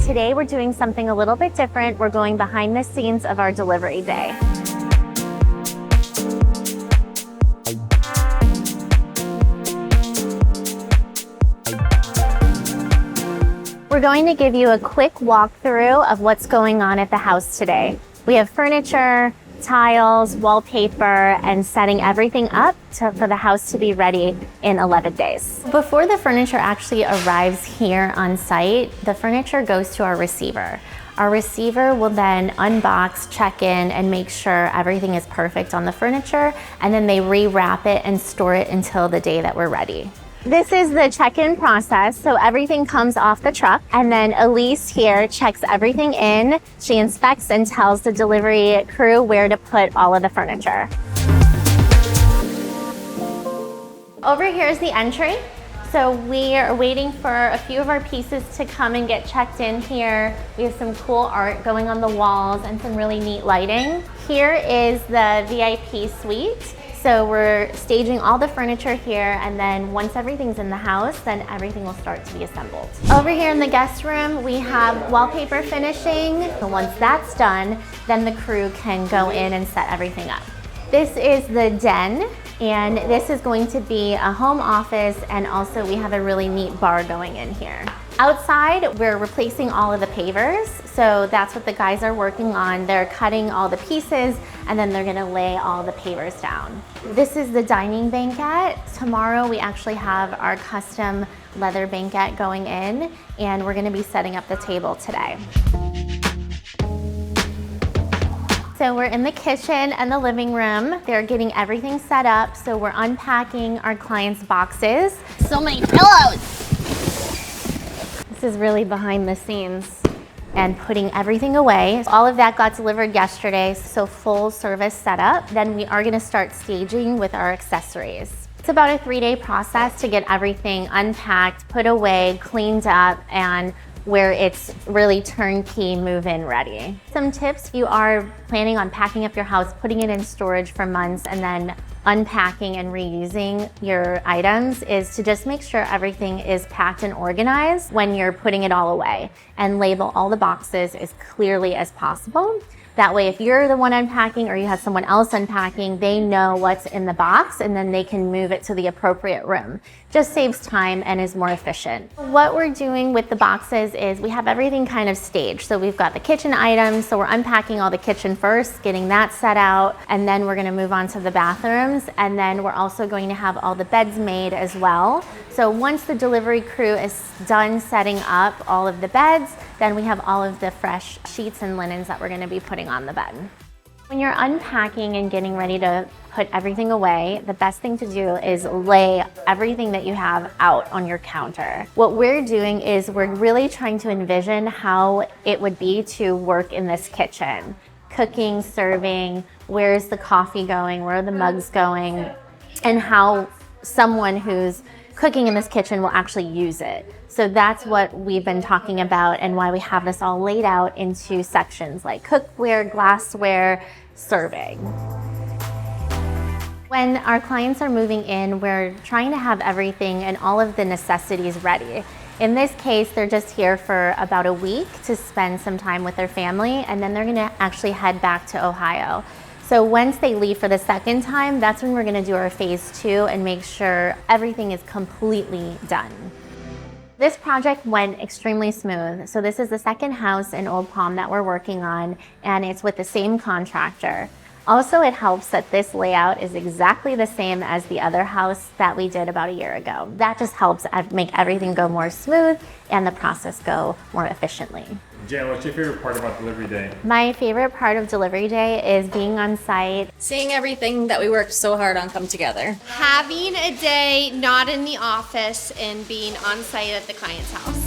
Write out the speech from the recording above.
Today we're doing something a little bit different. We're going behind the scenes of our delivery day. We're going to give you a quick walkthrough of what's going on at the house today. We have furniture, tiles, wallpaper, and setting everything up for the house to be ready in 11 days. Before the furniture actually arrives here on site, the furniture goes to our receiver. Our receiver will then unbox, check in, and make sure everything is perfect on the furniture, and then they rewrap it and store it until the day that we're ready. This is the check-in process. So everything comes off the truck, and then Elise here checks everything in. She inspects and tells the delivery crew where to put all of the furniture. Over here is the entry. So we are waiting for a few of our pieces to come and get checked in here. We have some cool art going on the walls and some really neat lighting. Here is the VIP suite. So we're staging all the furniture here, and then once everything's in the house, then everything will start to be assembled. Over here in the guest room, we have wallpaper finishing. So once that's done, then the crew can go in and set everything up. This is the den, and this is going to be a home office, and also we have a really neat bar going in here. Outside, we're replacing all of the pavers, so that's what the guys are working on. They're cutting all the pieces, and then they're gonna lay all the pavers down. This is the dining banquette. Tomorrow, we actually have our custom leather banquette going in, and we're gonna be setting up the table today. So we're in the kitchen and the living room. They're getting everything set up, so we're unpacking our clients' boxes. So many pillows! This is really behind the scenes and putting everything away. All of that got delivered yesterday, so full service setup. Then we are gonna start staging with our accessories. It's about a 3-day process to get everything unpacked, put away, cleaned up, and where it's really turnkey move-in ready. Some tips if you are planning on packing up your house, putting it in storage for months, and then unpacking and reusing your items is to just make sure everything is packed and organized when you're putting it all away, and label all the boxes as clearly as possible. That way, if you're the one unpacking or you have someone else unpacking, they know what's in the box, and then they can move it to the appropriate room. Just saves time and is more efficient. What we're doing with the boxes is we have everything kind of staged. So we've got the kitchen items, so we're unpacking all the kitchen first, getting that set out, and then we're gonna move on to the bathrooms, and then we're also going to have all the beds made as well. So once the delivery crew is done setting up all of the beds, then we have all of the fresh sheets and linens that we're gonna be putting on the bed. When you're unpacking and getting ready to put everything away, the best thing to do is lay everything that you have out on your counter. What we're doing is we're really trying to envision how it would be to work in this kitchen. Cooking, serving, where's the coffee going, where are the mugs going, and how someone who's cooking in this kitchen will actually use it. So that's what we've been talking about and why we have this all laid out into sections like cookware, glassware, serving. When our clients are moving in, we're trying to have everything and all of the necessities ready. In this case, they're just here for about a week to spend some time with their family, and then they're gonna actually head back to Ohio. So once they leave for the second time, that's when we're gonna do our phase 2 and make sure everything is completely done. This project went extremely smooth. So this is the second house in Old Palm that we're working on, and it's with the same contractor. Also, it helps that this layout is exactly the same as the other house that we did about a year ago. That just helps make everything go more smooth and the process go more efficiently. Jan, what's your favorite part about delivery day? My favorite part of delivery day is being on site. Seeing everything that we worked so hard on come together. Having a day not in the office and being on site at the client's house.